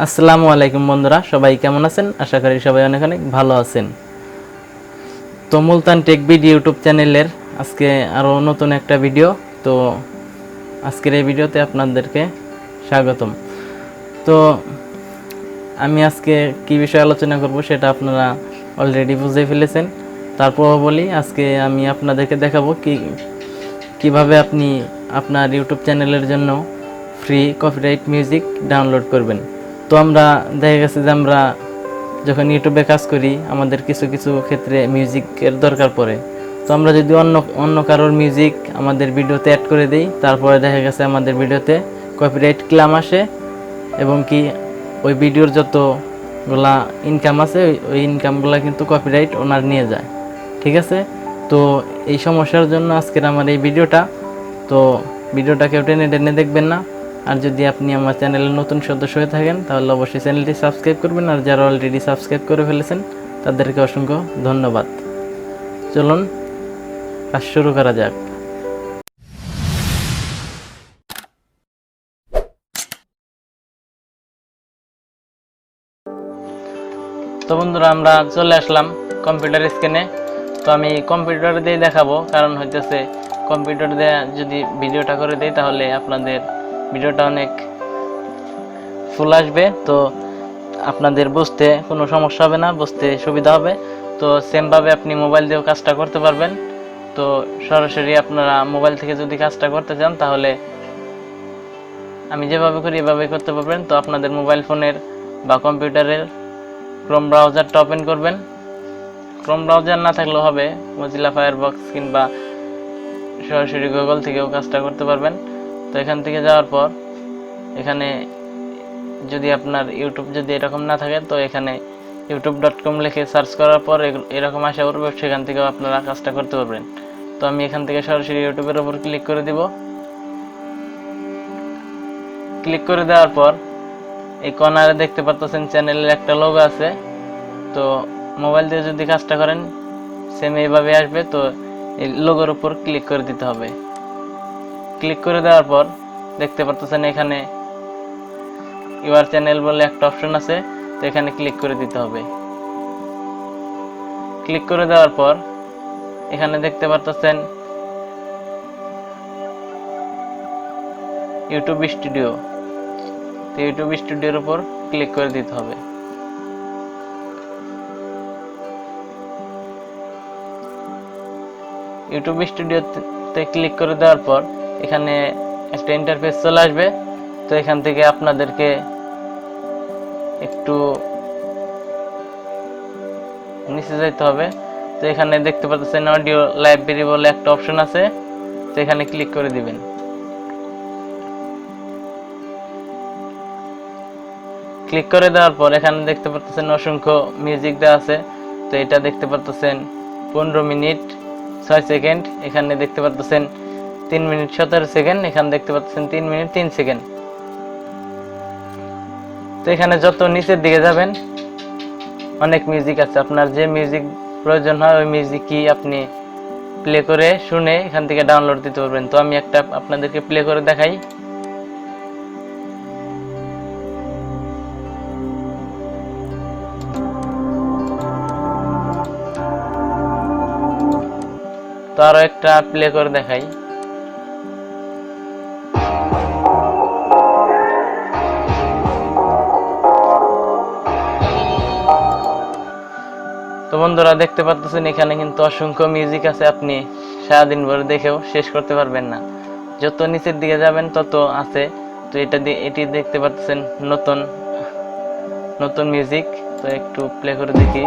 আসসালামু আলাইকুম বন্ধুরা, সবাই কেমন আছেন? আশা করি সবাই অনেক অনেক ভালো আছেন। তো মুলতান টেক ভিডিও ইউটিউব চ্যানেলের আজকে আরও নতুন একটা ভিডিও। তো আজকের এই ভিডিওতে আপনাদেরকে স্বাগতম। তো আমি আজকে কি বিষয়ে আলোচনা করব সেটা আপনারা অলরেডি বুঝে ফেলেছেন। তারপর বলি, আজকে আমি আপনাদেরকে দেখাবো কিভাবে আপনি আপনার ইউটিউব চ্যানেলের জন্য ফ্রি কপিরাইট মিউজিক ডাউনলোড করবেন। তো আমরা দেখা গেছে যে আমরা যখন ইউটিউবে কাজ করি আমাদের কিছু কিছু ক্ষেত্রে মিউজিকের দরকার পড়ে। তো আমরা যদি অন্য কারোর মিউজিক আমাদের ভিডিওতে অ্যাড করে দিই, তারপরে দেখা গেছে আমাদের ভিডিওতে কপিরাইট ক্লেম আসে এবং কি ওই ভিডিওর যতগুলা ইনকাম আছে ওই ইনকামগুলা কিন্তু কপিরাইট ওনার নিয়ে যায়। ঠিক আছে? তো এই সমস্যার জন্য আজকের আমার এই ভিডিওটা। তো ভিডিওটা কেউ টেনে টেনে দেখবেন না। আর যদি আপনি আমার চ্যানেলের নতুন সদস্য হয়ে থাকেন তাহলে অবশ্যই চ্যানেলটি সাবস্ক্রাইব করবেন, আর যারা অলরেডি সাবস্ক্রাইব করে ফেলেছেন তাদেরকে অসংখ্য ধন্যবাদ। চলুন কাজ শুরু করা যাক। তো বন্ধুরা, আমরা চলে আসলাম কম্পিউটার স্ক্রিনে। তো আমি কম্পিউটার দিয়ে দেখাবো, কারণ হইতেছে কম্পিউটার দিয়ে যদি ভিডিওটা করে দেই তাহলে আপনাদের ভিডিওটা অনেক ফুল আসবে। তো আপনাদের বুঝতে কোনো সমস্যা হবে না, বুঝতে সুবিধা হবে। তো সেমভাবে আপনি মোবাইল দিয়েও কাজটা করতে পারবেন। তো সরাসরি আপনারা মোবাইল থেকে যদি কাজটা করতে চান তাহলে আমি যেভাবে করি এভাবে করতে পারবেন। তো আপনাদের মোবাইল ফোনের বা কম্পিউটারের ক্রোম ব্রাউজারটা ওপেন করবেন। ক্রোম ব্রাউজার না থাকলেও হবে, মজিলা ফায়ারবক্স কিংবা সরাসরি গুগল থেকেও কাজটা করতে পারবেন। তো এখান থেকে যাওয়ার পর এখানে যদি আপনার ইউটিউব যদি এরকম না থাকে তো এখানে youtube.com লিখে সার্চ করার পর এরকম আসা পড়বে, সেখান থেকেও আপনারা কাজটা করতে পারবেন। তো আমি এখান থেকে সরাসরি ইউটিউবের উপর ক্লিক করে দিব। ক্লিক করে দেওয়ার পর এই কর্নারে দেখতে পাচ্ছেন চ্যানেলের একটা লোগো আছে। তো মোবাইল দিয়ে যদি কাজটা করেন সেম এইভাবে আসবে। তো এই লোগোর উপর ক্লিক করে দিতে হবে। ক্লিক করে দেওয়ার পর দেখতে পাচ্ছেন এখানে ইউর চ্যানেল বলে একটা অপশন আছে। তো এখানে ক্লিক করে দিতে হবে। ক্লিক করে দেওয়ার পর এখানে দেখতে পাচ্ছেন ইউটিউব স্টুডিও। তো ইউটিউব স্টুডিওর উপর ক্লিক করে দিতে হবে। ইউটিউব স্টুডিওতে ক্লিক করে দেওয়ার পর এখানে একটা ইন্টারফেস চলে আসবে। তো এখান থেকে আপনাদেরকে একটু নিচে যেতে হবে। তো এখানে দেখতে পাচ্ছেন অডিও লাইব্রেরি বলে একটা অপশন আছে। তো এখানে ক্লিক করে দিবেন। ক্লিক করে দেওয়ার পর এখানে দেখতে পাচ্ছেন অসংখ্য মিউজিক দেওয়া আছে। তো এটা দেখতে পাচ্ছেন 15 মিনিট 6 সেকেন্ড, এখানে দেখতে পাচ্ছেন 3 মিনিট 17 সেকেন্ড, এখানে দেখতে পাচ্ছেন 3 মিনিট 3 সেকেন্ড। তো এখানে যত নিচের দিকে যাবেন অনেক মিউজিক আছে, আপনার যে মিউজিক প্রয়োজন হয় ওই মিউজিকই আপনি প্লে করে শুনে এখান থেকে ডাউনলোড দিতে পারবেন। তো আমি একটা আপনাদেরকে প্লে করে দেখাই। তো আরো একটা প্লে করে দেখাই। তো বন্ধুরা দেখতে পাচ্ছেন এখানে কিন্তু অসংখ্য মিউজিক আছে, আপনি সারাদিন ভরে দেখেও শেষ করতে পারবেন না। যত নিচের দিকে যাবেন তত আছে। তো এটি দেখতে পাচ্ছেন নতুন নতুন মিউজিক। তো একটু প্লে করে দেখি।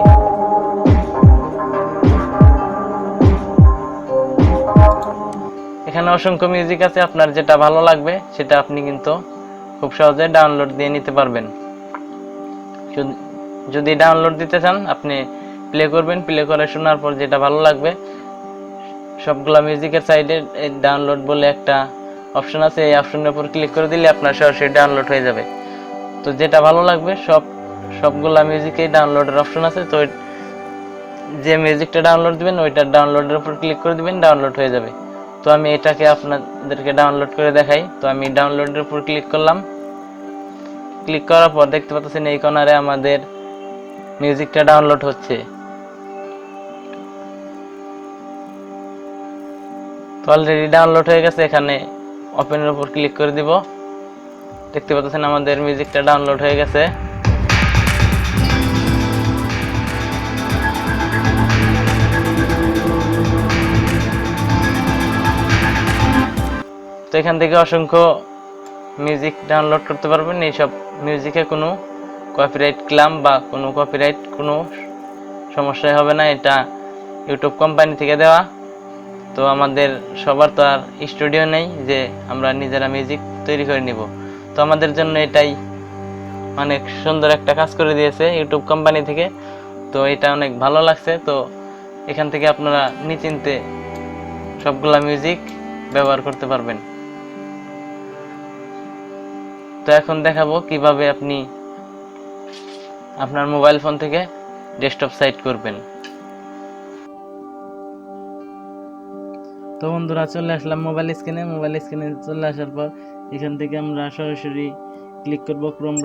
এখানে অসংখ্য মিউজিক আছে, আপনার যেটা ভালো লাগবে সেটা আপনি কিন্তু খুব সহজে ডাউনলোড দিয়ে নিতে পারবেন। যদি ডাউনলোড দিতে চান আপনি প্লে করবেন, প্লে করে শোনার পর যেটা ভালো লাগবে সবগুলা মিউজিকের সাইডে ডাউনলোড বলে একটা অপশন আছে, এই অপশনের উপর ক্লিক করে দিলে আপনার সরাসরি ডাউনলোড হয়ে যাবে। তো যেটা ভালো লাগবে সবগুলা মিউজিকেই ডাউনলোডের অপশন আছে। তো যে মিউজিকটা ডাউনলোড দিবেন ওইটার ডাউনলোডের উপর ক্লিক করে দিবেন, ডাউনলোড হয়ে যাবে। তো আমি এটাকে আপনাদেরকে ডাউনলোড করে দেখাই। তো আমি ডাউনলোডের উপর ক্লিক করলাম। ক্লিক করার পর দেখতে পাচ্ছেন এই কর্নারে আমাদের মিউজিকটা ডাউনলোড হচ্ছে। তো অলরেডি ডাউনলোড হয়ে গেছে, এখানে ওপেনের উপর ক্লিক করে দিব। দেখতে পাচ্ছেন আমাদের মিউজিকটা ডাউনলোড হয়ে গেছে। তো এখান থেকে অসংখ্য মিউজিক ডাউনলোড করতে পারবেন। এইসব মিউজিকে কোনো কপিরাইট ক্লেম বা কোনো কপিরাইট কোনো সমস্যা হবে না, এটা ইউটিউব কোম্পানি থেকে দেওয়া। তো আমাদের সবার তো আর স্টুডিও নেই যে আমরা নিজেরা মিউজিক তৈরি করে নিব। তো আমাদের জন্য এটাই অনেক সুন্দর একটা কাজ করে দিয়েছে ইউটিউব কোম্পানি থেকে। তো এটা অনেক ভালো লাগছে। তো এখান থেকে আপনারা নিশ্চিন্তে সবগুলা মিউজিক ব্যবহার করতে পারবেন। তো এখন দেখাবো কিভাবে আপনি আপনার মোবাইল ফোন থেকে ডেস্কটপ সাইট করবেন। তো বন্ধুরা চলে আসলাম মোবাইল স্ক্রিনে চলে আসার পর এখান থেকে আমরা সরাসরি ক্লিক করব ক্রোম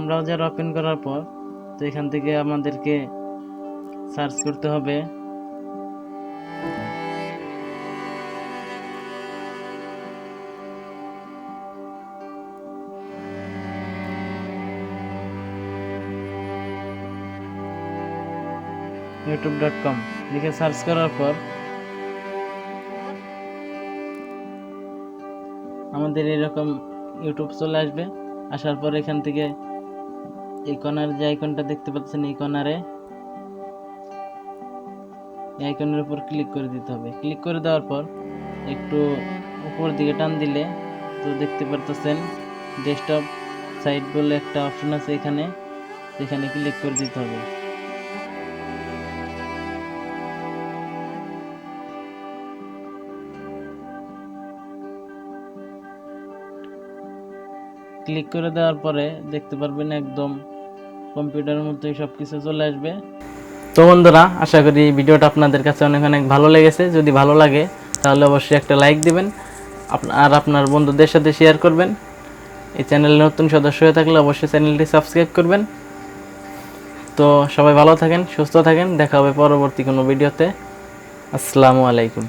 ব্রাউজার ওপেন করার পর তো এখান থেকে আমাদেরকে সার্চ করতে হবে youtube.com লিখে সার্চ করার পর আমাদের এরকম ইউটিউব চলে আসবে। আসার পর এখান থেকে এই কর্নার যে আইকনটা দেখতে পাচ্ছেন এই আইকনের উপর ক্লিক করে দিতে হবে। ক্লিক করে দেওয়ার পর একটু উপর দিকে টান দিলে তো দেখতে পারতেছেন ডেস্কটপ সাইট বলে একটা অপশন আছে, এখানে ক্লিক করে দিতে হবে। ক্লিক করে দেওয়ার পরে দেখতে পারবেন একদম কম্পিউটারের মতোই সবকিছু চলে আসবে। তো বন্ধুরা আশা করি ভিডিওটা আপনাদের কাছে অনেক ভালো লেগেছে। যদি ভালো লাগে তাহলে অবশ্যই একটা লাইক দিবেন আর আপনার বন্ধুদের সাথে শেয়ার করবেন। এই চ্যানেলে নতুন সদস্য হয়ে থাকলে অবশ্যই চ্যানেলটি সাবস্ক্রাইব করবেন। তো সবাই ভালো থাকেন, সুস্থ থাকেন, দেখা হবে পরবর্তী কোনো ভিডিওতে। আসসালামু আলাইকুম।